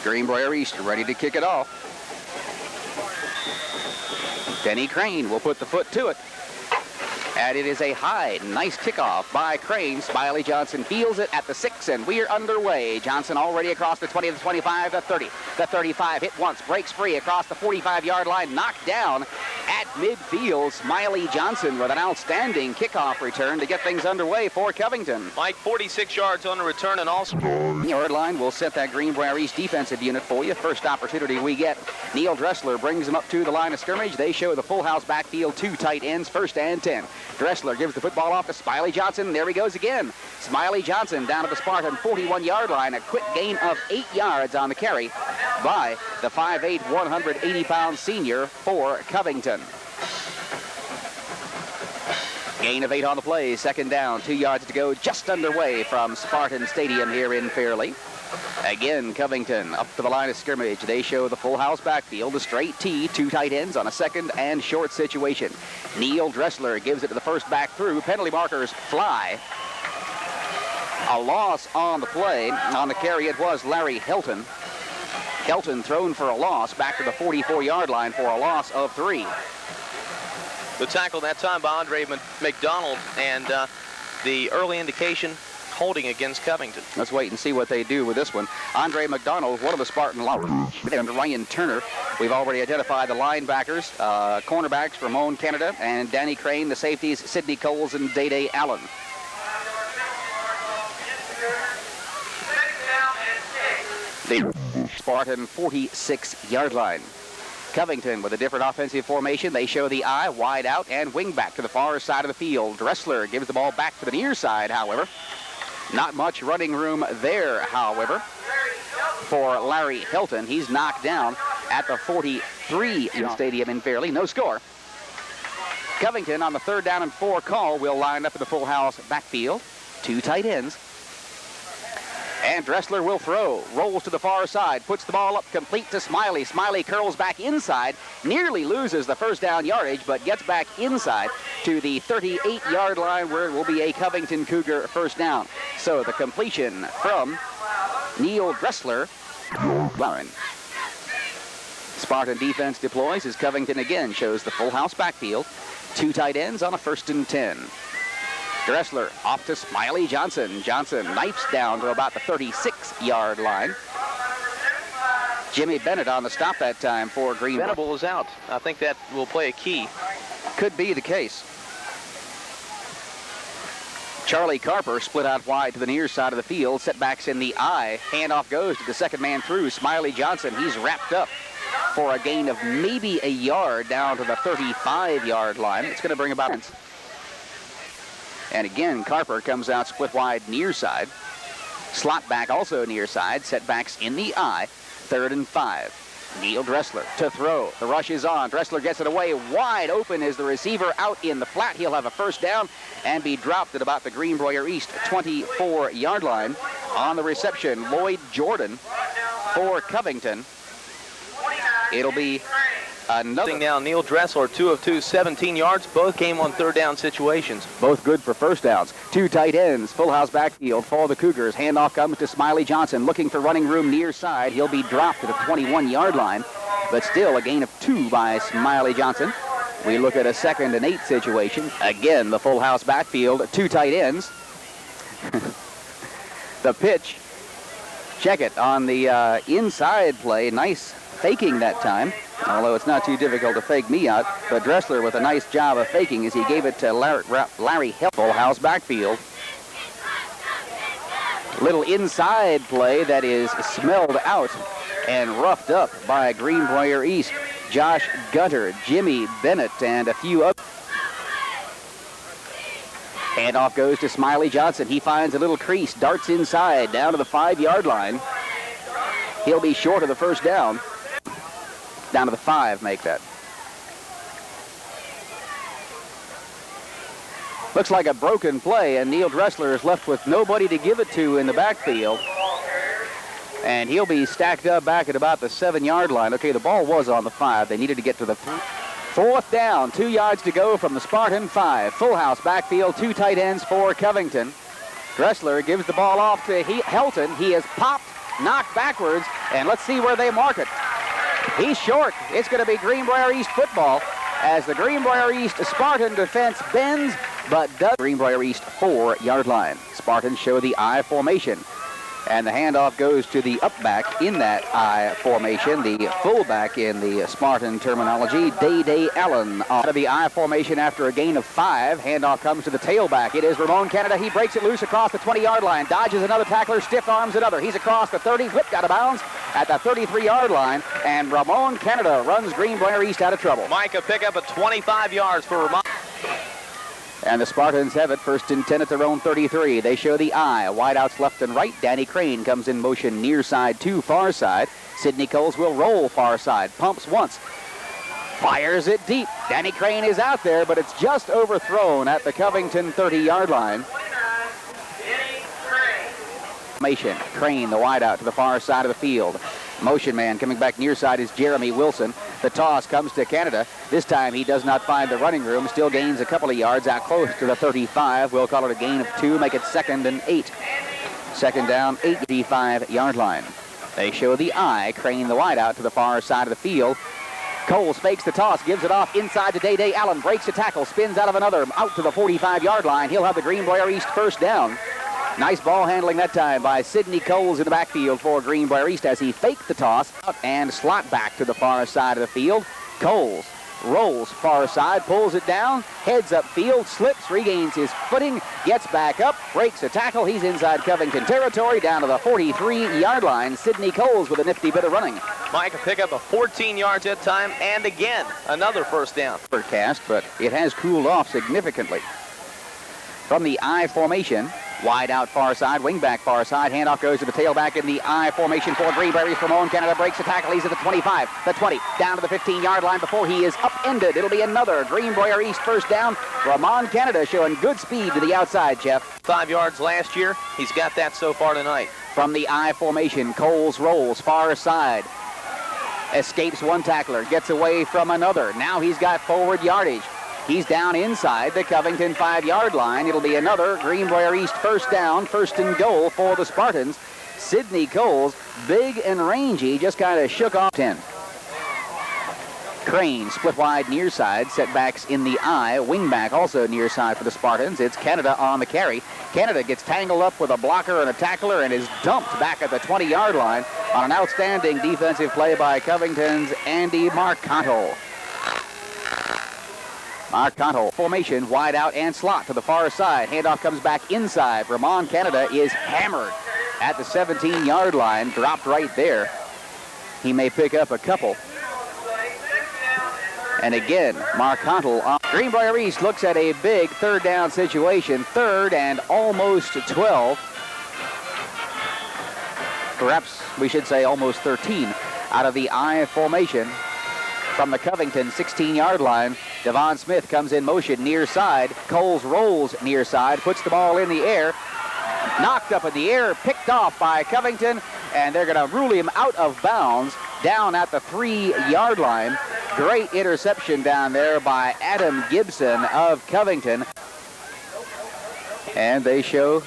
Greenbrier East ready to kick it off. Denny Crane will put the foot to it. And it is a high, nice kickoff by Crane. Smiley Johnson fields it at the 6, and we're underway. Johnson already across the 20, the 25, the 30. The 35 hit once, breaks free across the 45-yard line, knocked down at midfield. Smiley Johnson with an outstanding kickoff return to get things underway for Covington. Mike, 46 yards on the return and also. Yard line will set that Greenbrier East defensive unit for you. First opportunity we get. Neil Dressler brings them up to the line of scrimmage. They show the full house backfield, 2 tight ends, 1st and 10. Dressler gives the football off to Smiley Johnson. There he goes again. Smiley Johnson down to the Spartan 41-yard line. A quick gain of 8 yards on the carry by the 5'8", 180-pound senior for Covington. Gain of 8 on the play. 2nd down, 2 yards to go. Just underway from Spartan Stadium here in Fairleigh. Again, Covington up to the line of scrimmage. They show the full house backfield, a straight T, 2 tight ends on a 2nd and short situation. Neil Dressler gives it to the first back through. Penalty markers fly. A loss on the play. On the carry, it was Larry Helton. Helton thrown for a loss back to the 44-yard line for a loss of 3. The tackle that time by Andre McDonald, and the early indication holding against Covington. Let's wait and see what they do with this one. Andre McDonald, one of the Spartan linebackers, and Ryan Turner. We've already identified the linebackers, cornerbacks, Ramon Canada, and Danny Crane, the safeties, Sidney Coles and Day Allen. The Spartan 46-yard line. Covington with a different offensive formation. They show the I wide out and wing back to the far side of the field. Dressler gives the ball back to the near side, however. Not much running room there, however, for Larry Hilton. He's knocked down at the 43 in Stadium in Fairleigh. No score. Covington on the 3rd down and 4 call will line up in the full house backfield. 2 tight ends. And Dressler will throw, rolls to the far side, puts the ball up complete to Smiley. Smiley curls back inside, nearly loses the 1st down yardage, but gets back inside to the 38-yard line where it will be a Covington Cougar 1st down. So the completion from Neil Dressler. Lauren. Spartan defense deploys as Covington again shows the full house backfield. 2 tight ends on a 1st and 10. Dressler off to Smiley Johnson. Johnson knifes down to about the 36-yard line. Jimmy Bennett on the stop that time for Green. Venable is out. I think that will play a key. Could be the case. Charlie Carper split out wide to the near side of the field. Setbacks in the I. Handoff goes to the 2nd man through. Smiley Johnson, he's wrapped up for a gain of maybe a yard down to the 35-yard line. It's going to bring about... And again, Carper comes out split wide near side. Slot back also near side. Setbacks in the I. 3rd and 5. Neil Dressler to throw. The rush is on. Dressler gets it away. Wide open is the receiver out in the flat. He'll have a 1st down and be dropped at about the Greenbrier East 24-yard line. On the reception, Lloyd Jordan for Covington. It'll be another. Now, Neil Dressler, 2 of 2, 17 yards. Both came on 3rd down situations. Both good for 1st downs. 2 tight ends, full house backfield for the Cougars. Handoff comes to Smiley Johnson, looking for running room near side. He'll be dropped at the 21-yard line, but still a gain of 2 by Smiley Johnson. We look at a 2nd and 8 situation. Again, the full house backfield, 2 tight ends. The pitch. Check it on the inside play. Nice faking that time. Although it's not too difficult to fake me out, but Dressler with a nice job of faking as he gave it to Larry Hill. Full house backfield. Little inside play that is smelled out and roughed up by Greenbrier East. Josh Gunter, Jimmy Bennett, and a few others. Handoff goes to Smiley Johnson. He finds a little crease, darts inside, down to the 5-yard line. He'll be short of the 1st down. Down to the 5, make that. Looks like a broken play, and Neil Dressler is left with nobody to give it to in the backfield. And he'll be stacked up back at about the 7-yard line. Okay, the ball was on the 5. They needed to get to the 4th down, 2 yards to go from the Spartan 5. Full house backfield, 2 tight ends for Covington. Dressler gives the ball off to Helton. He is popped knocked backwards, and let's see where they mark it. He's short. It's going to be Greenbrier East football as the Greenbrier East Spartan defense bends, but does Greenbrier East 4-yard line. Spartans show the I formation, and the handoff goes to the up back in that I formation, the fullback in the Spartan terminology, Day Allen. Out of the I formation after a gain of 5, handoff comes to the tailback. It is Ramon Canada. He breaks it loose across the 20-yard line, dodges another tackler, stiff arms another. He's across the 30, whipped out of bounds at the 33-yard line, and Ramon Canada runs Greenbrier East out of trouble. Micah pick up at 25 yards for Ramon. And the Spartans have it first and 10 at their own 33. They show the I. Wideouts left and right. Danny Crane comes in motion near side to far side. Sidney Coles will roll far side. Pumps once. Fires it deep. Danny Crane is out there, but it's just overthrown at the Covington 30-yard line. Crane, the wideout to the far side of the field. Motion man coming back near side is Jeremy Wilson. The toss comes to Canada. This time he does not find the running room. Still gains a couple of yards out close to the 35. We'll call it a gain of 2. Make it 2nd and 8. Second down, 85-yard line. They show the I. Crane, the wideout to the far side of the field. Coles fakes the toss, gives it off inside to Day Allen. Breaks a tackle, spins out of another, out to the 45-yard line. He'll have the Greenbrier East first down. Nice ball handling that time by Sidney Coles in the backfield for Greenbrier East as he faked the toss out and slot back to the far side of the field. Coles rolls far side, pulls it down, heads up field, slips, regains his footing, gets back up, breaks a tackle. He's inside Covington territory down to the 43-yard line. Sidney Coles with a nifty bit of running. Micah pick up a 14 yards that time, and again, another first down. Cast, but it has cooled off significantly. From the I formation, wide out far side, wing back far side. Handoff goes to the tailback in the I formation for Greenbrier East. Ramon Canada breaks the tackle. He's at the 25, the 20, down to the 15-yard line before he is upended. It'll be another Greenbrier East first down. Ramon Canada showing good speed to the outside, Jeff. 5 yards last year. He's got that so far tonight. From the I formation, Coles rolls far side. Escapes one tackler, gets away from another. Now he's got forward yardage. He's down inside the Covington 5-yard line. It'll be another Greenbrier East first down, first and goal for the Spartans. Sidney Coles, big and rangy, just kind of shook off 10. Crane, split wide near side, setbacks in the I. Wingback also near side for the Spartans. It's Canada on the carry. Canada gets tangled up with a blocker and a tackler and is dumped back at the 20-yard line on an outstanding defensive play by Covington's Andy Marcanto. Marcanto formation, wide out and slot to the far side. Handoff comes back inside. Ramon Canada is hammered at the 17-yard line, dropped right there. He may pick up a couple. And again, Marcanto on. Greenbrier East looks at a big third down situation. 3rd and almost 12. Perhaps we should say almost 13 out of the I formation. From the Covington 16-yard line, Devon Smith comes in motion near side. Coles rolls near side, puts the ball in the air. Knocked up in the air, picked off by Covington, and they're going to rule him out of bounds down at the 3-yard line. Great interception down there by Adam Gibson of Covington. And they show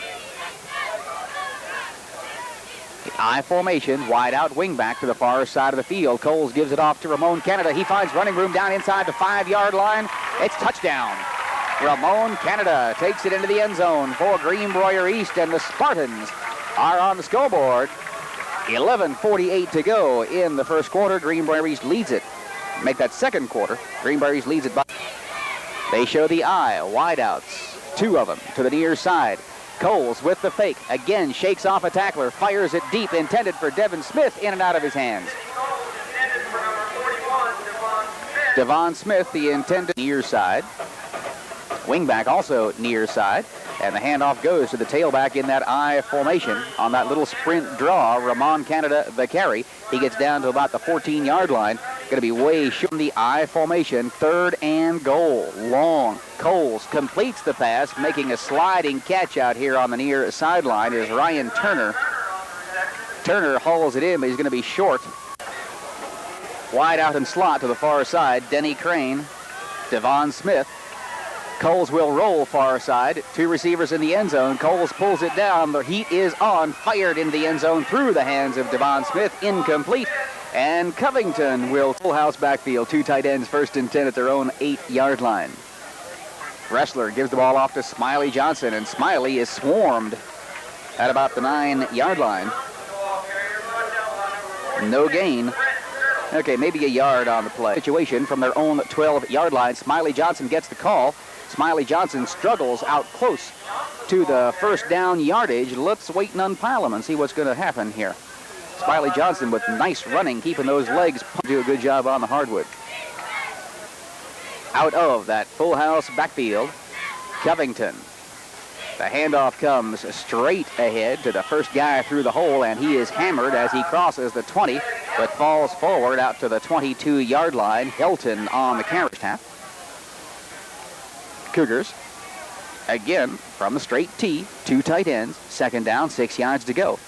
I formation, wide out wingback to the far side of the field. Coles gives it off to Ramon Canada. He finds running room down inside the 5-yard line. It's touchdown. Ramon Canada takes it into the end zone for Greenbrier East, and the Spartans are on the scoreboard. 11:48 to go in the first quarter. Greenbrier East leads it. Make that second quarter. Greenbrier East leads it by. They show the I, wide outs, 2 of them to the near side. Coles with the fake, again shakes off a tackler, fires it deep, intended for Devon Smith, in and out of his hands. Devon Smith, the intended near side. Wingback also near side, and the handoff goes to the tailback in that I formation. On that little sprint draw, Ramon Canada the carry. He gets down to about the 14-yard line. Going to be way short in the I formation. 3rd and goal. Long. Coles completes the pass, making a sliding catch out here on the near sideline is Ryan Turner. Turner hauls it in, but he's going to be short. Wide out and slot to the far side. Denny Crane, Devon Smith, Coles will roll far side. 2 receivers in the end zone. Coles pulls it down. The heat is on. Fired in the end zone through the hands of Devon Smith. Incomplete. And Covington will full house backfield. 2 tight ends, 1st and 10 at their own 8-yard line. Dressler gives the ball off to Smiley Johnson, and Smiley is swarmed at about the 9-yard line. No gain. Okay, maybe a yard on the play. Situation from their own 12-yard line. Smiley Johnson gets the call. Smiley Johnson struggles out close to the first down yardage. Let's wait and unpile him and see what's going to happen here. Smiley Johnson with nice running, keeping those legs. Do a good job on the hardwood. Out of that full house backfield, Covington. The handoff comes straight ahead to the first guy through the hole, and he is hammered as he crosses the 20, but falls forward out to the 22-yard line. Hilton on the carry half. Cougars, again, from the straight tee, 2 tight ends, 2nd down, 6 yards to go.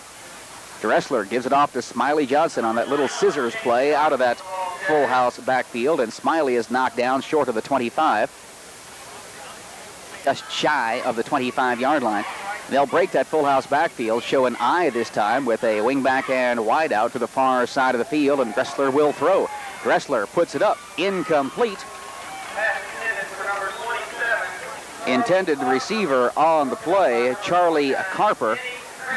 Dressler gives it off to Smiley Johnson on that little scissors play out of that full house backfield, and Smiley is knocked down short of the 25. Just shy of the 25-yard line. They'll break that full house backfield, show an eye this time with a wingback and wide out to the far side of the field, and Dressler will throw. Dressler puts it up, incomplete. Intended receiver on the play, Charlie Carper.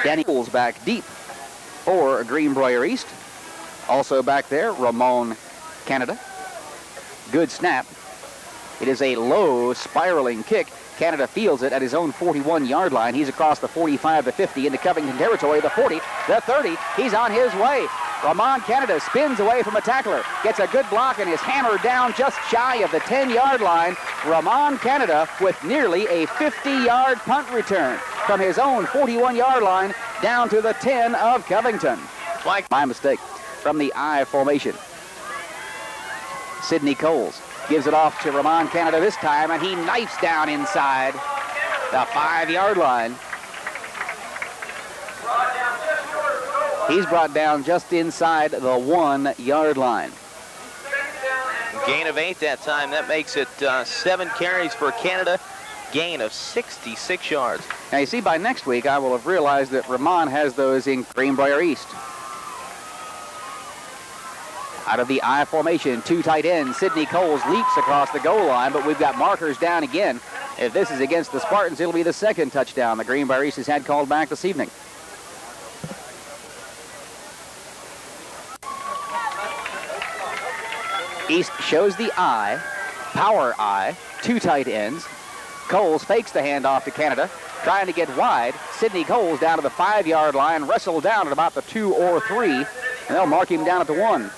Danny pulls back deep for Greenbrier East. Also back there, Ramon Canada. Good snap. It is a low spiraling kick. Canada fields it at his own 41-yard line. He's across the 45, the 50 into Covington territory, the 40, the 30. He's on his way. Ramon Canada spins away from a tackler, gets a good block, and is hammered down just shy of the 10-yard line. Ramon Canada with nearly a 50-yard punt return from his own 41-yard line down to the 10 of Covington. My mistake. From the I formation. Sidney Coles gives it off to Ramon Canada this time, and he knifes down inside the 5-yard line. He's brought down just inside the 1-yard line. Gain of 8 that time. That makes it 7 carries for Canada. Gain of 66 yards. Now you see, by next week I will have realized that Ramon has those in Greenbrier East. Out of the I formation, 2 tight ends. Sidney Coles leaps across the goal line, but we've got markers down again. If this is against the Spartans, it'll be the 2nd touchdown the Greenbrier East has had called back this evening. East shows the I, power I, 2 tight ends. Coles fakes the handoff to Canada, trying to get wide. Sidney Coles down to the 5-yard line, wrestled down at about the 2 or 3, and they'll mark him down at the 1.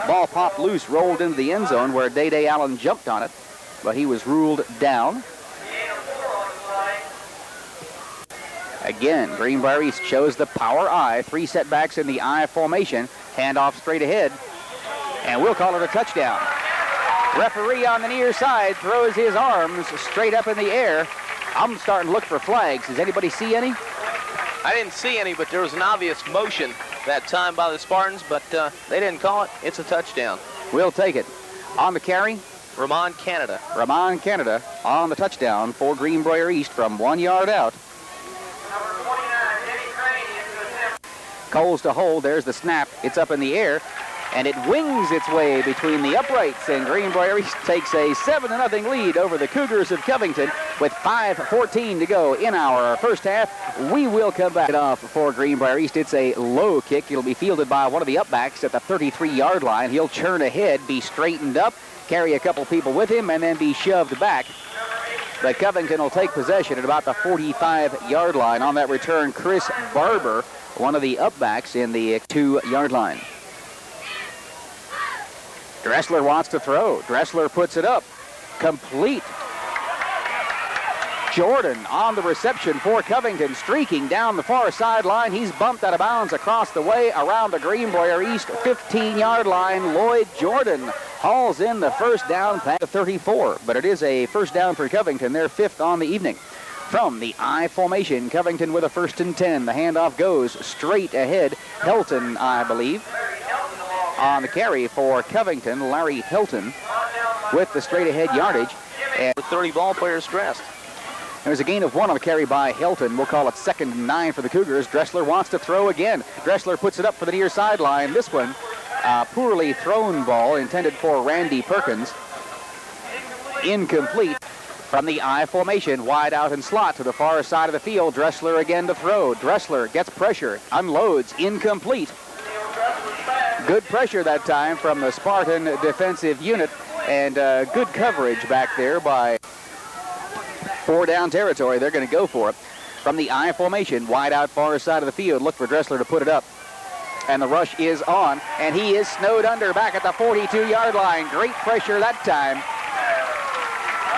Ball popped loose, rolled into the end zone where Day-Day Allen jumped on it, but he was ruled down. Again, Greenbrier East shows the power I, 3 setbacks in the I formation, handoff straight ahead, and we'll call it a touchdown. Referee on the near side throws his arms straight up in the air. I'm starting to look for flags. Does anybody see any? I didn't see any, but there was an obvious motion that time by the Spartans, but they didn't call it. It's a touchdown. We'll take it. On the carry, Ramon Canada. Ramon Canada on the touchdown for Greenbrier East from 1 yard out. Coles to hold. There's the snap. It's up in the air, and it wings its way between the uprights, and Greenbrier East takes a 7-0 lead over the Cougars of Covington with 5:14 to go in our first half. We will come back off for Greenbrier East. It's a low kick. It'll be fielded by one of the upbacks at the 33-yard line. He'll churn ahead, be straightened up, carry a couple people with him, and then be shoved back. But Covington will take possession at about the 45-yard line. On that return, Chris Barber, one of the upbacks in the 2-yard line. Dressler wants to throw. Dressler puts it up. Complete. Jordan on the reception for Covington, streaking down the far sideline. He's bumped out of bounds across the way around the Greenbrier East 15-yard line. Lloyd Jordan hauls in the first down past the 34, but it is a first down for Covington. They're 5th on the evening. From the I formation, Covington with a 1st and 10. The handoff goes straight ahead. Hilton, I believe, on the carry for Covington. Larry Hilton with the straight ahead yardage. And with 30 ball players dressed. there's a gain of 1 on the carry by Hilton. We'll call it 2nd and 9 for the Cougars. Dressler wants to throw again. Dressler puts it up for the near sideline. This one, poorly thrown ball intended for Randy Perkins. Incomplete. From the I formation, wide out and slot to the far side of the field. Dressler again to throw. Dressler gets pressure, unloads, incomplete. Good pressure that time from the Spartan defensive unit, and good coverage back there by 4 down territory. They're going to go for it. From the I formation, wide out far side of the field. Look for Dressler to put it up. And the rush is on, and he is snowed under back at the 42-yard line. Great pressure that time.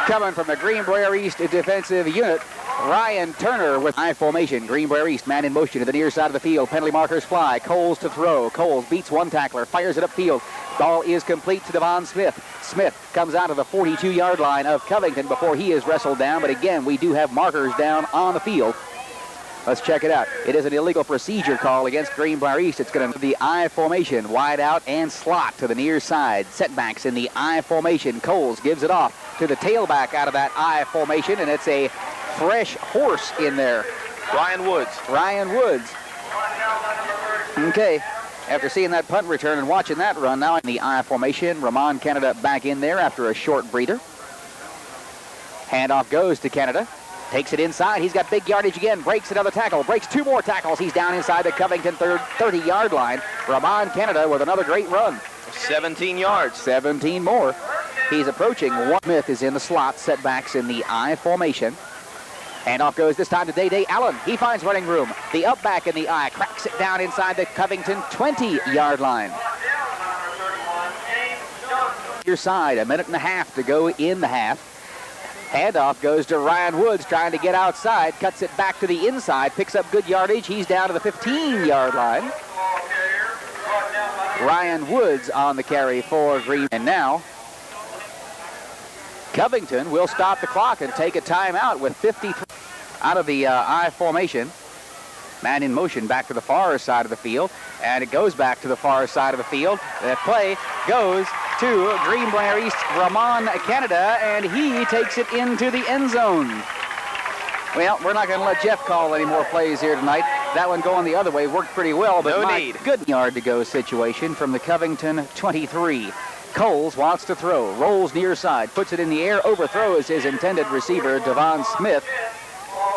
Coming from the Greenbrier East defensive unit, Ryan Turner with I formation. Greenbrier East, man in motion to the near side of the field. Penalty markers fly. Coles to throw. Coles beats one tackler, fires it upfield. Ball is complete to Devon Smith. Smith comes out of the 42-yard line of Covington before he is wrestled down. But again, we do have markers down on the field. Let's check it out. It is an illegal procedure call against Greenbrier East. It's going to be the I formation, wide out and slot to the near side. Setbacks in the I formation. Coles gives it off to the tailback out of that I formation, and it's a fresh horse in there. Ryan Woods. Ryan Woods. Okay. After seeing that punt return and watching that run, now in the I formation, Ramon Canada back in there after a short breather. Handoff goes to Canada. Takes it inside. He's got big yardage again. Breaks another tackle. Breaks 2 more tackles. He's down inside the Covington 30-yard line. Ramon Canada with another great run. 17 yards. 17 more. He's approaching. Smith is in the slot. Setbacks in the I formation. Handoff goes this time to Day Allen. He finds running room. The up back in the I. Cracks it down inside the Covington 20-yard line. Your side. 1.5 minutes to go in the half. Handoff goes to Ryan Woods trying to get outside. Cuts it back to the inside. Picks up good yardage. He's down to the 15-yard line. Ryan Woods on the carry for Green. And now Covington will stop the clock and take a timeout with 53 out of the I formation. Man in motion back to the far side of the field, and it goes back to the far side of the field. The play goes to Greenbrier East, Ramon Canada, and he takes it into the end zone. Well, we're not going to let Jeff call any more plays here tonight. That one going the other way worked pretty well, but no need. Good yard to go situation from the Covington 23. Coles wants to throw, rolls near side, puts it in the air, overthrows his intended receiver, Devon Smith,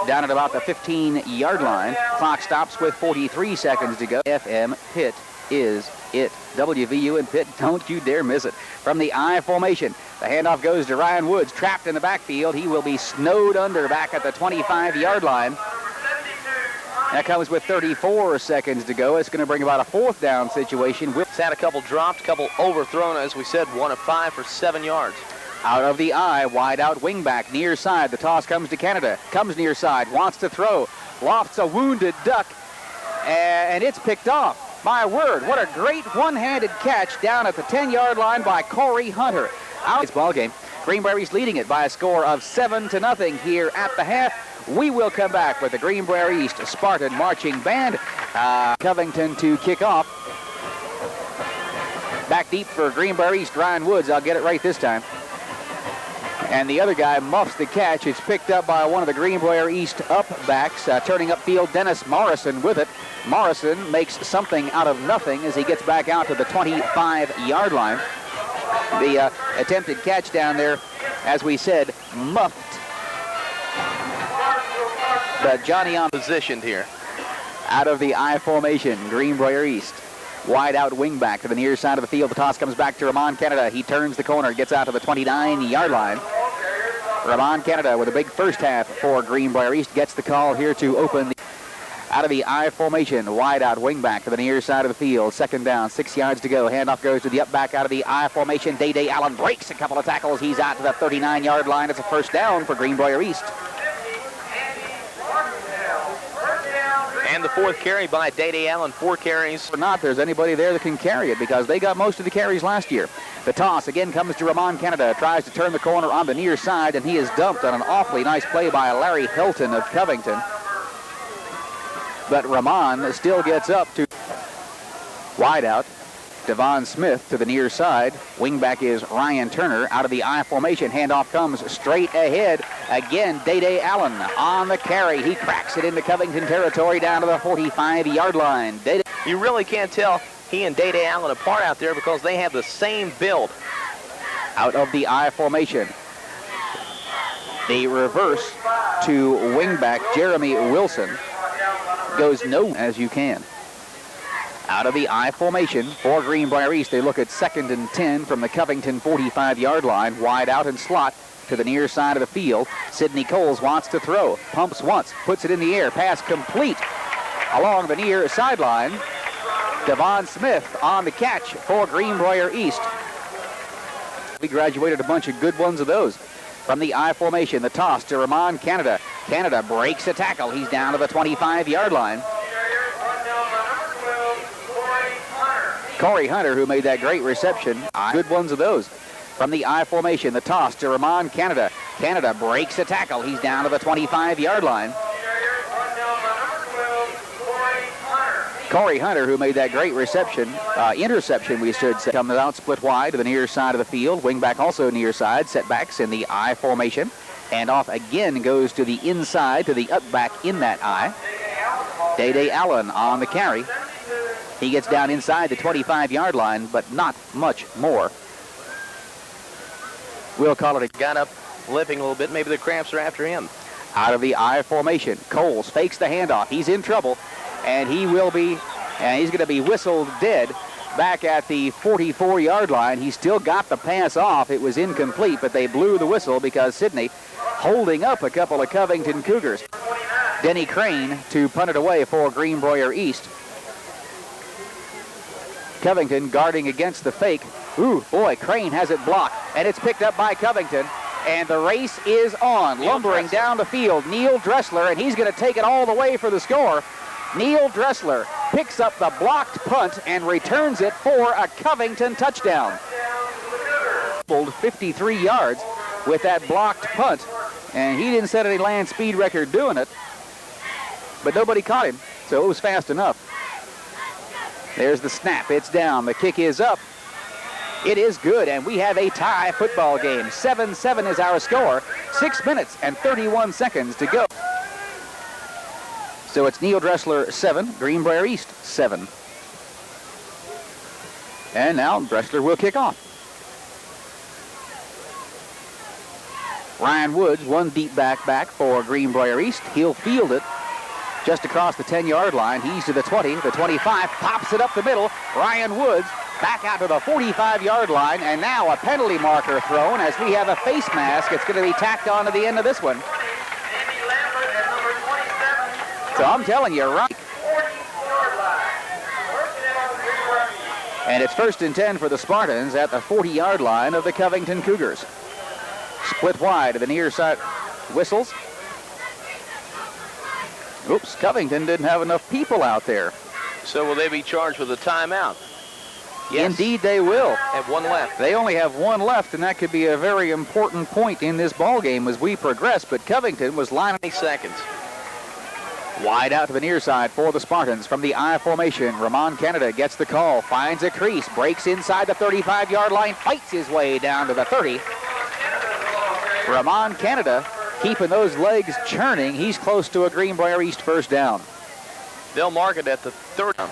down at about the 15-yard line. Clock stops with 43 seconds to go. FM Pitt is it. WVU and Pitt, don't you dare miss it. From the I formation, the handoff goes to Ryan Woods, trapped in the backfield. He will be snowed under back at the 25-yard line. That comes with 34 seconds to go. It's going to bring about a 4th down situation. It's had a couple dropped, couple overthrown, as we said, 1 of 5 for 7 yards. Out of the I, wide out wing back, near side. The toss comes to Canada. Comes near side, wants to throw. Lofts a wounded duck, and it's picked off. My word, what a great one-handed catch down at the 10-yard line by Corey Hunter. Out this ball game. Greenbrier East leading it by a score of 7-0 here at the half. We will come back with the Greenbrier East Spartan Marching Band. Covington to kick off. Back deep for Greenbrier East, Ryan Woods. I'll get it right this time. And the other guy muffs the catch. It's picked up by one of the Greenbrier East upbacks. Turning upfield, Dennis Morrison with it. Morrison makes something out of nothing as he gets back out to the 25-yard line. The attempted catch down there, as we said, muffed. But Johnny on positioned here. Out of the I formation, Greenbrier East. Wide out wing back to the near side of the field. The toss comes back to Ramon Canada. He turns the corner, gets out to the 29-yard line. Ramon Canada with a big first half for Greenbrier East gets the call here to open the out of the I formation. Wide out wing back to the near side of the field. 2nd down, 6 yards to go. Handoff goes to the up back out of the I formation. Day Allen breaks a couple of tackles. He's out to the 39-yard line. It's a 1st down for Greenbrier East. And the 4th carry by Day Allen, 4 carries. Or not, there's anybody there that can carry it because they got most of the carries last year. The toss again comes to Ramon Canada. Tries to turn the corner on the near side, and he is dumped on an awfully nice play by Larry Hilton of Covington. But Ramon still gets up to wide out. Devon Smith to the near side. Wingback is Ryan Turner out of the I formation. Handoff comes straight ahead. Again, Day Allen on the carry. He cracks it into Covington territory down to the 45-yard line. You really can't tell he and Day Allen apart out there because they have the same build. Out of the I formation. The reverse to wingback Jeremy Wilson goes no as you can. Out of the I formation for Greenbrier East, they look at 2nd and 10 from the Covington 45-yard line. Wide out and slot to the near side of the field. Sidney Coles wants to throw. Pumps once, puts it in the air. Pass complete along the near sideline. Devon Smith on the catch for Greenbrier East. We graduated a bunch of good ones of those. From the I formation, the toss to Ramon Canada. Canada breaks a tackle. He's down to the 25-yard line. Corey Hunter, who made that great reception. Good ones of those. From the I formation, the toss to Ramon Canada. Canada breaks a tackle. He's down to the 25-yard line. Corey Hunter, who made that great reception, interception, we should say, comes out split wide to the near side of the field. Wingback also near side. Setbacks in the I formation. Handoff again goes to the inside, to the up back in that I. Day Allen on the carry. He gets down inside the 25-yard line, but not much more. We'll call it a... Got up limping a little bit. Maybe the cramps are after him. Out of the I formation, Coles fakes the handoff. He's in trouble, and he's going to be whistled dead back at the 44-yard line. He still got the pass off. It was incomplete, but they blew the whistle because Sidney holding up a couple of Covington Cougars. Denny Crane to punt it away for Greenbrier East. Covington guarding against the fake. Ooh, boy, Crane has it blocked, and it's picked up by Covington. And the race is on. Lumbering down the field, Neil Dressler, and he's going to take it all the way for the score. Neil Dressler picks up the blocked punt and returns it for a Covington touchdown. 53 yards with that blocked punt, and he didn't set any land speed record doing it, but nobody caught him, so it was fast enough. There's the snap. It's down. The kick is up. It is good, and we have a tie football game. 7-7 is our score. 6 minutes and 31 seconds to go. So it's Neil Dressler 7, Greenbrier East 7. And now Dressler will kick off. Ryan Woods, one deep back for Greenbrier East. He'll field it just across the 10-yard line. He's to the 20, the 25, pops it up the middle. Ryan Woods back out to the 45-yard line, and now a penalty marker thrown as we have a face mask. It's going to be tacked on to the end of this one. So I'm telling you, right. And it's 1st and 10 for the Spartans at the 40-yard line of the Covington Cougars. Split wide to the near side. Whistles. Oops, Covington didn't have enough people out there. So will they be charged with a timeout? Yes. Indeed they will. Have one left. They only have one left, and that could be a very important point in this ball game as we progress, but Covington was lining 20 seconds. Wide out to the near side for the Spartans from the I formation. Ramon Canada gets the call, finds a crease, breaks inside the 35-yard line, fights his way down to the 30. Ramon Canada keeping those legs churning. He's close to a Greenbrier East first down. They'll mark it at the 30.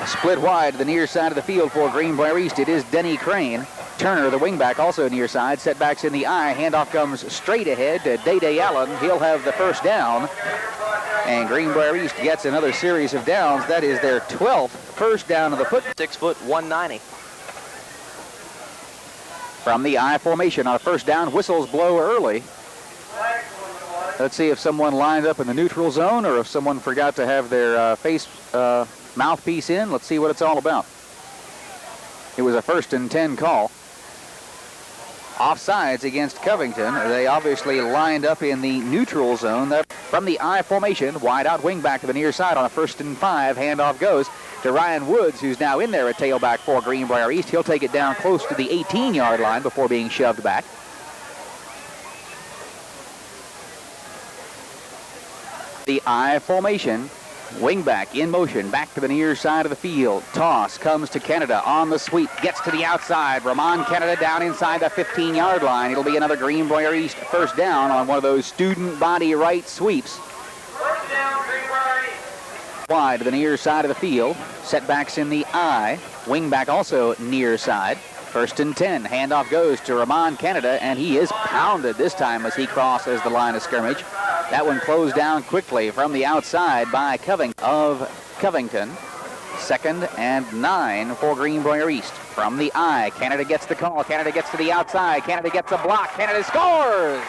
Split wide to the near side of the field for Greenbrier East. It is Denny Crane. Turner, the wingback, also near side. Setbacks in the eye. Handoff comes straight ahead to Day Allen. He'll have the first down. And Greenbrier East gets another series of downs. That is their 12th first down of the foot. 6 foot, 190. From the I formation on a first down, whistles blow early. Let's see if someone lined up in the neutral zone or if someone forgot to have their mouthpiece in. Let's see what it's all about. It was a 1st and 10 call. Offsides against Covington. They obviously lined up in the neutral zone. From the I formation, wide out wing back to the near side on a 1st and 5. Handoff goes to Ryan Woods, who's now in there at tailback for Greenbrier East. He'll take it down close to the 18-yard line before being shoved back. The I formation Wingback in motion, back to the near side of the field. Toss comes to Canada on the sweep, gets to the outside. Ramon Canada down inside the 15-yard line. It'll be another Greenbrier East first down on one of those student body right sweeps. Wide to the near side of the field. Setbacks in the eye. Wingback also near side. 1st and 10. Handoff goes to Ramon Canada, and he is pounded this time as he crosses the line of scrimmage. That one closed down quickly from the outside by Covington of Covington. 2nd and 9 for Greenbrier East. From the eye, Canada gets the call. Canada gets to the outside. Canada gets a block. Canada scores!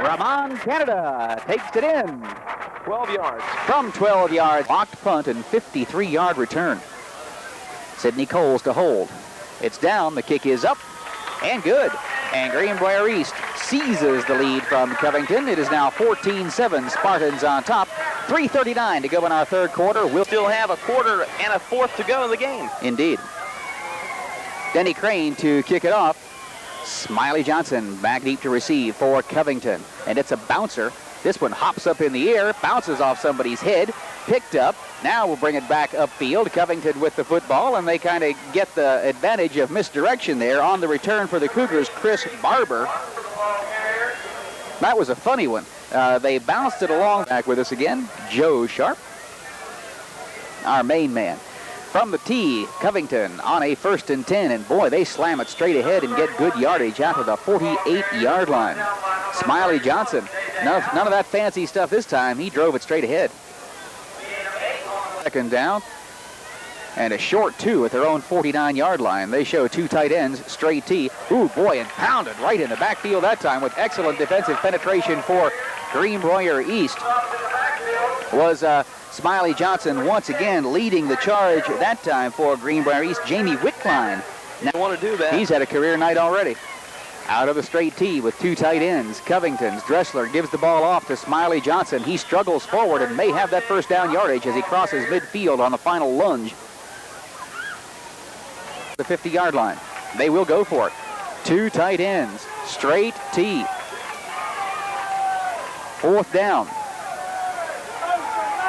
Ramon Canada takes it in. 12 yards. From 12 yards. Blocked punt and 53-yard return. Sidney Coles to hold. It's down. The kick is up and good. And Greenbrier East seizes the lead from Covington. It is now 14-7. Spartans on top. 3:39 to go in our third quarter. We'll Still have a quarter and a fourth to go in the game. Indeed. Denny Crane to kick it off. Smiley Johnson back deep to receive for Covington. And it's a bouncer. This one hops up in the air, bounces off somebody's head, picked up. Now we'll bring it back upfield. Covington with the football, and they kind of get the advantage of misdirection there on the return for the Cougars, Chris Barber. That was a funny one. They bounced it along. Back with us again, Joe Sharp, our main man. From the tee, Covington on a 1st and 10, and boy, they slam it straight ahead and get good yardage out to the 48-yard line. Smiley Johnson, none of that fancy stuff this time. He drove it straight ahead. 2nd down, and a short 2 at their own 49-yard line. They show 2 tight ends, straight tee. Ooh, boy, and pounded right in the backfield that time with excellent defensive penetration for Greenbrier East. Was Smiley Johnson once again leading the charge that time for Greenbrier East. Jamie Whitkline. Now want to do that. He's had a career night already. Out of the straight tee with 2 tight ends. Covington's Dressler gives the ball off to Smiley Johnson. He struggles forward and may have that first down yardage as he crosses midfield on the final lunge. The 50-yard line. They will go for it. 2 tight ends. Straight tee. 4th down.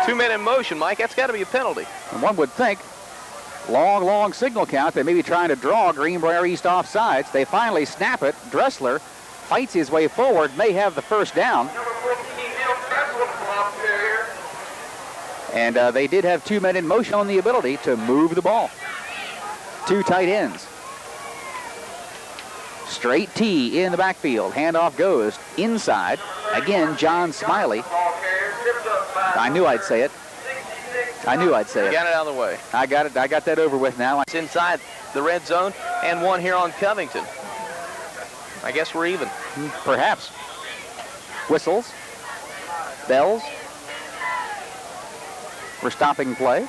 2 men in motion, Mike. That's got to be a penalty. And one would think. Long signal count. They may be trying to draw Greenbrier East off sides. They finally snap it. Dressler fights his way forward, may have the first down. And they did have 2 men in motion on the ability to move the ball. 2 tight ends. Straight tee in the backfield. Handoff goes inside. Again, John Smiley. I knew I'd say it. I knew I'd say it. Got it out of the way. I got it. I got that over with now. It's inside the red zone, and one here on Covington. I guess we're even. Perhaps. Whistles. Bells. We're stopping play.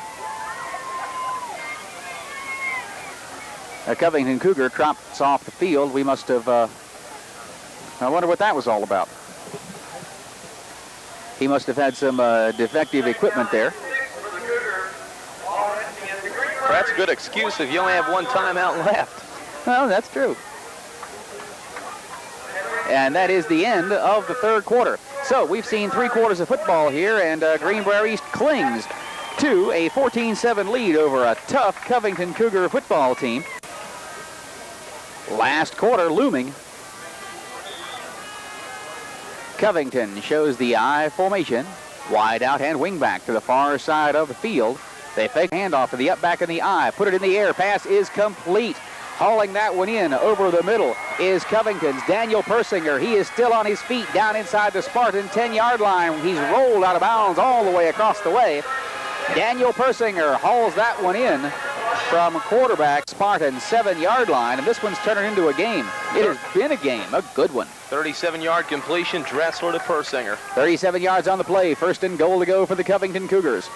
A Covington Cougar drops off the field. We must have... I wonder what that was all about. He must have had some defective equipment there. Well, that's a good excuse if you only have 1 timeout left. Well, that's true. And that is the end of the third quarter. So we've seen 3 quarters of football here, and Greenbrier East clings to a 14-7 lead over a tough Covington Cougar football team. Last quarter looming. Covington shows the I formation. Wide out and wing back to the far side of the field. They fake handoff to the up back in the I. Put it in the air. Pass is complete. Hauling that one in over the middle is Covington's Daniel Persinger. He is still on his feet down inside the Spartan 10-yard line. He's rolled out of bounds all the way across the way. Daniel Persinger hauls that one in from quarterback Spartan 7-yard line, and this one's turning into a game. It has been a game, a good one. 37-yard completion, Dressler to Persinger. 37 yards on the play. 1st and goal to go for the Covington Cougars.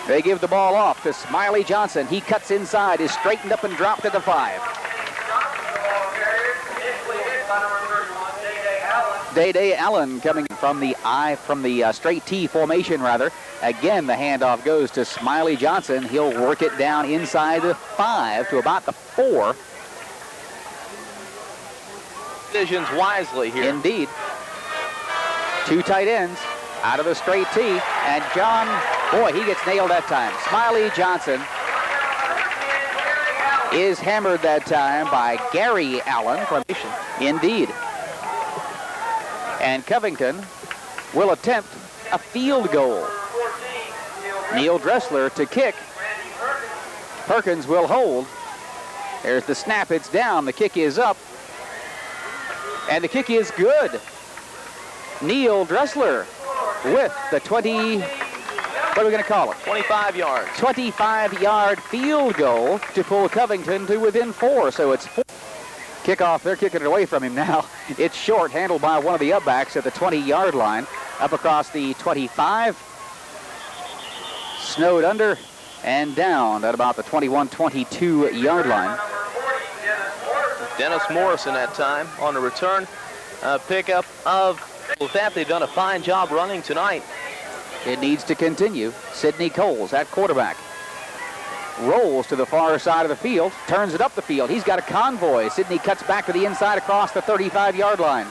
They give the ball off to Smiley Johnson. He cuts inside, is straightened up and dropped at the 5. Day Allen coming from the straight T formation rather. Again, the handoff goes to Smiley Johnson. He'll work it down inside the 5 to about the 4. Decisions wisely here. Indeed. 2 tight ends. out of the straight tee, and John, boy, he gets nailed that time. Smiley Johnson is hammered that time by Gary Allen from Indeed. And Covington will attempt a field goal. Neil Dressler to kick. Perkins will hold. There's the snap, it's down, the kick is up. And the kick is good. Neil Dressler with the 20, what are we going to call it? 25 yards. 25-yard field goal to pull Covington to within 4. So it's 4. Kickoff, they're kicking it away from him now. It's short, handled by one of the upbacks at the 20-yard line. Up across the 25. Snowed under and down at about the 21-22-yard line. Dennis Morrison that time on the return pickup of that. They've done a fine job running tonight. It needs to continue. Sidney Coles at quarterback. Rolls to the far side of the field, turns it up the field. He's got a convoy. Sidney cuts back to the inside across the 35-yard line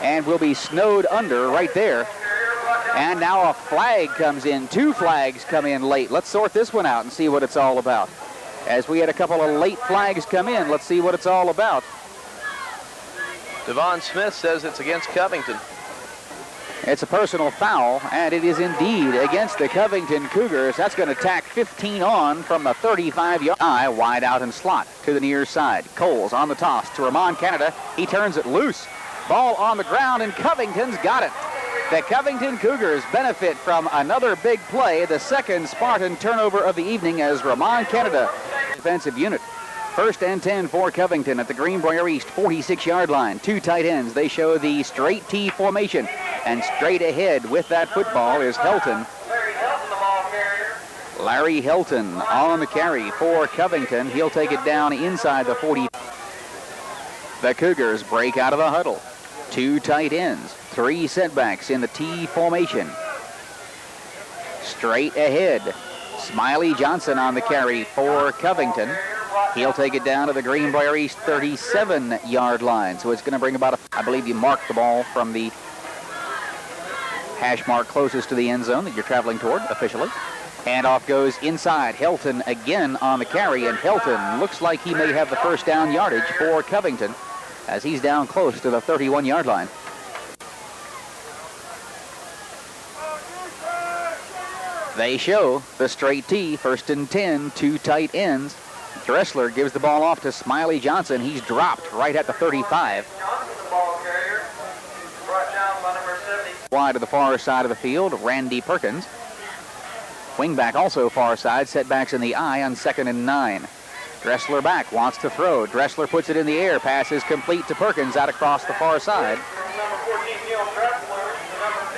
and will be snowed under right there. And now a flag comes in. 2 flags come in late. Let's sort this one out and see what it's all about. As we had a couple of late flags come in, let's see what it's all about. Devon Smith says it's against Covington. It's a personal foul, and it is indeed against the Covington Cougars. That's going to tack 15 on from the 35-yard line. Wide out and slot to the near side. Coles on the toss to Ramon Canada. He turns it loose. Ball on the ground, and Covington's got it. The Covington Cougars benefit from another big play, the second Spartan turnover of the evening as Ramon Canada, defensive unit. 1st and 10 for Covington at the Greenbrier East 46-yard line. 2 tight ends. They show the straight T formation. And straight ahead with that football is Helton. Larry Helton on the carry for Covington. He'll take it down inside the 40. The Cougars break out of the huddle. 2 tight ends. 3 setbacks in the T formation. Straight ahead. Smiley Johnson on the carry for Covington. He'll take it down to the Greenbrier East 37-yard line. So it's going to bring about I believe you marked the ball from the hash mark closest to the end zone that you're traveling toward officially. Handoff goes inside. Helton again on the carry, and Helton looks like he may have the first down yardage for Covington as he's down close to the 31-yard line. They show the straight T, 1st and 10, 2 tight ends. Dressler gives the ball off to Smiley Johnson. He's dropped right at the 35. Wide to the far side of the field, Randy Perkins. Wingback also far side, setbacks in the eye on 2nd and 9. Dressler back, wants to throw. Dressler puts it in the air, pass is complete to Perkins out across the far side.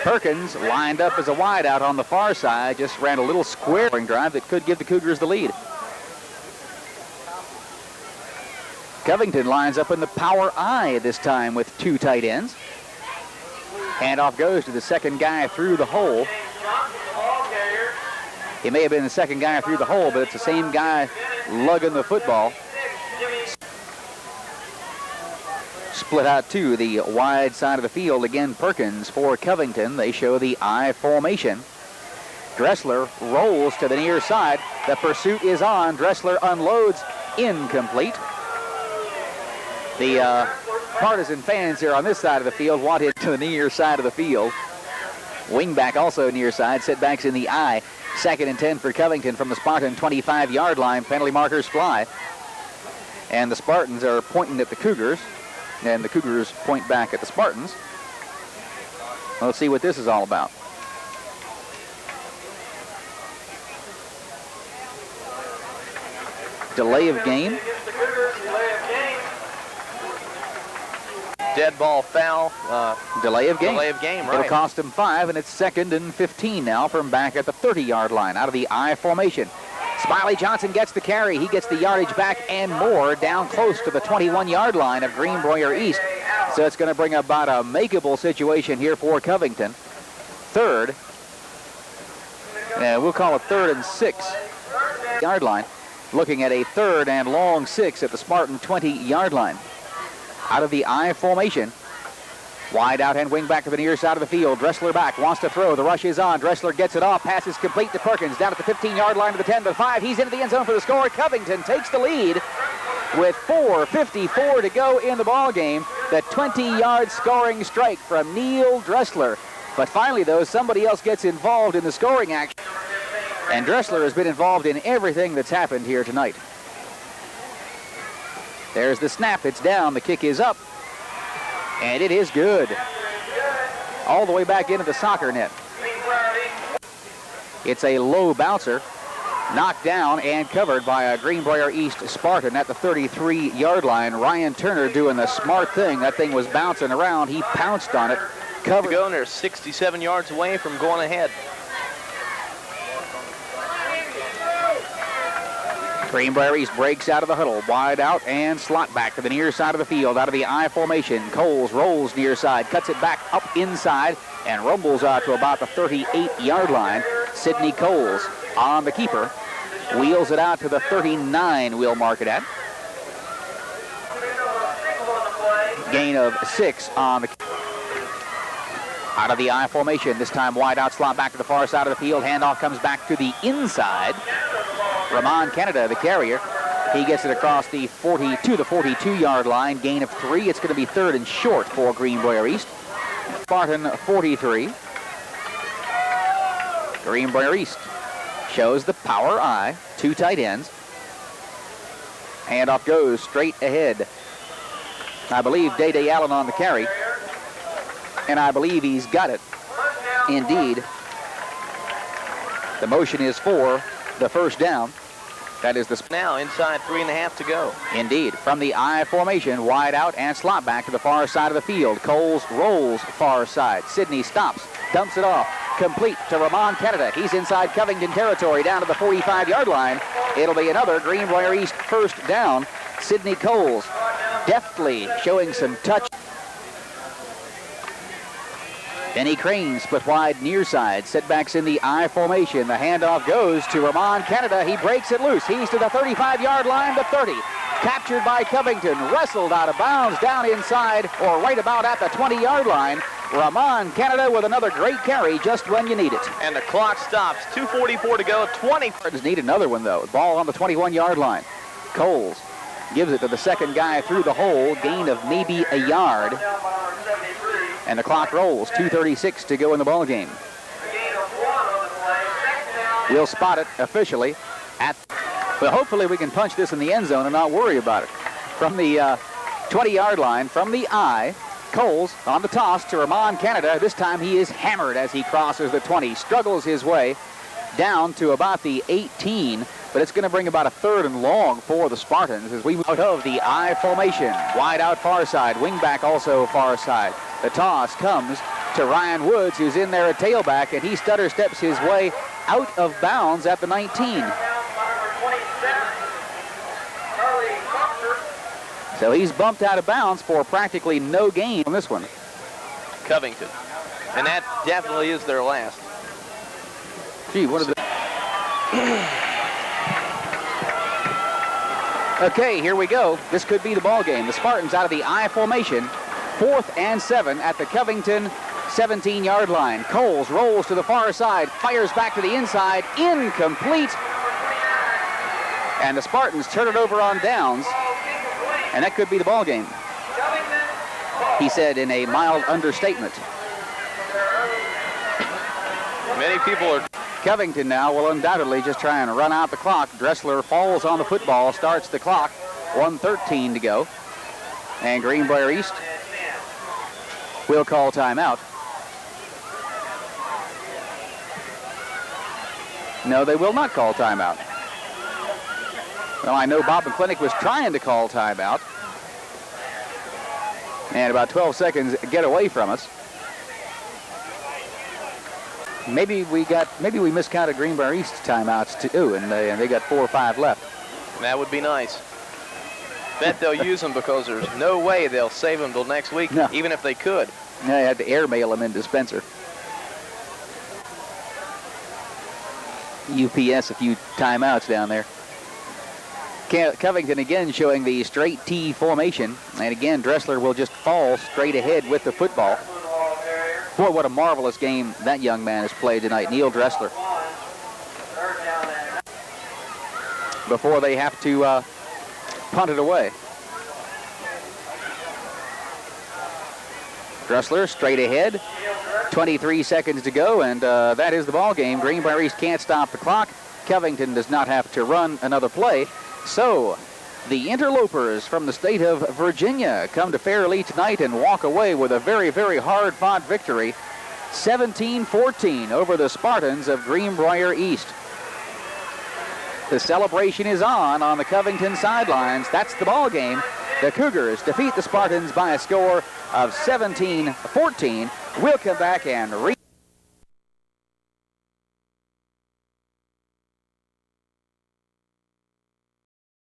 Perkins lined up as a wideout on the far side, just ran a little squaring drive that could give the Cougars the lead. Covington lines up in the power I this time with 2 tight ends. Handoff goes to the second guy through the hole. He may have been the second guy through the hole, but it's the same guy lugging the football. Split out to the wide side of the field. Again, Perkins for Covington. They show the I formation. Dressler rolls to the near side. The pursuit is on. Dressler unloads. Incomplete. The partisan fans here on this side of the field want it to the near side of the field. Wingback also near side. Setbacks in the eye. 2nd and 10 for Covington from the Spartan 25-yard line. Penalty markers fly. And the Spartans are pointing at the Cougars. And the Cougars point back at the Spartans. Let's see what this is all about. Delay of game. Dead ball foul. Delay of game. Delay of game, right. It'll cost him 5, and it's 2nd and 15 now from back at the 30-yard line out of the I formation. Smiley Johnson gets the carry. He gets the yardage back and more down close to the 21-yard line of Greenbrier East. So it's going to bring about a makeable situation here for Covington. 3rd. We'll call it 3rd and 6 yard line. Looking at a 3rd and long 6 at the Spartan 20-yard line. Out of the I formation. Wide out and wing back to the near side of the field. Dressler back, wants to throw. The rush is on. Dressler gets it off. Pass is complete to Perkins. Down at the 15-yard line to the 10 to the 5. He's into the end zone for the score. Covington takes the lead with 4:54 to go in the ball game. The 20-yard scoring strike from Neil Dressler. But finally, though, somebody else gets involved in the scoring action. And Dressler has been involved in everything that's happened here tonight. There's the snap. It's down. The kick is up. And it is good. All the way back into the soccer net. It's a low bouncer. Knocked down and covered by a Greenbrier East Spartan at the 33-yard line. Ryan Turner doing the smart thing. That thing was bouncing around. He pounced on it. Covered. Go, and they're 67 yards away from going ahead. Greenbrier East breaks out of the huddle. Wide out and slot back to the near side of the field. Out of the I formation. Coles rolls near side. Cuts it back up inside and rumbles out to about the 38-yard line. Sidney Coles on the keeper. Wheels it out to the 39, we'll mark it at. Gain of 6 on the... Out of the I formation, this time wide out slot back to the far side of the field. Handoff comes back to the inside. Ramon Canada, the carrier. He gets it across the 42-yard line. Gain of 3. It's going to be 3rd and short for Greenbrier East. Spartan 43. Greenbrier East shows the power I. 2 tight ends. Handoff goes straight ahead. I believe Day Allen on the carry. And I believe he's got it. Indeed. The motion is for the first down. That is the... Now inside 3.5 to go. Indeed. From the I formation, wide out and slot back to the far side of the field. Coles rolls far side. Sidney stops, dumps it off. Complete to Ramon Canada. He's inside Covington territory down to the 45-yard line. It'll be another Greenbrier East first down. Sidney Coles deftly showing some touch. Denny Crane split wide near side. Setbacks in the I formation. The handoff goes to Ramon Canada. He breaks it loose. He's to the 35-yard line, the 30. Captured by Covington. Wrestled out of bounds down inside or right about at the 20-yard line. Ramon Canada with another great carry just when you need it. And the clock stops. 2:44 to go. 20. Need another one, though. Ball on the 21-yard line. Coles gives it to the second guy through the hole. Gain of maybe a yard. And the clock rolls. 2:36 to go in the ball game. We'll spot it officially at... Well, hopefully we can punch this in the end zone and not worry about it. From the 20-yard line, from the I, Coles on the toss to Ramon Canada. This time he is hammered as he crosses the 20. Struggles his way down to about the 18, but it's going to bring about a 3rd and long for the Spartans as we move out of the I formation. Wide out far side, wing back also far side. The toss comes to Ryan Woods, who's in there at tailback, and he stutter steps his way out of bounds at the 19. So he's bumped out of bounds for practically no gain on this one. Covington. And that definitely is their last. Gee, what are the... Okay, here we go. This could be the ball game. The Spartans out of the I formation. 4th and 7 at the Covington 17-yard line. Coles rolls to the far side, fires back to the inside, incomplete. And the Spartans turn it over on downs. And that could be the ball game, he said in a mild understatement. Many people are... Covington now will undoubtedly just try and run out the clock. Dressler falls on the football, starts the clock. 1:13 to go. And Greenbrier East will call timeout. No, they will not call timeout. Well, I know Bob McClinic was trying to call timeout. And about 12 seconds get away from us. Maybe we miscounted Greenbrier East's timeouts too, and they got 4 or 5 left. That would be nice. Bet they'll use them because there's no way they'll save them till next week, no. Even if they could. They had to airmail them into Spencer. UPS a few timeouts down there. Covington again showing the straight T formation. And again, Dressler will just fall straight ahead with the football. Boy, what a marvelous game that young man has played tonight, Neil Dressler. Before they have to punt it away. Dressler straight ahead. 23 seconds to go, and that is the ball game. Greenbrier East can't stop the clock. Covington does not have to run another play. So the interlopers from the state of Virginia come to Fairleigh tonight and walk away with a very, very hard-fought victory, 17-14 over the Spartans of Greenbrier East. The celebration is on the Covington sidelines. That's the ball game. The Cougars defeat the Spartans by a score of 17-14. We'll come back and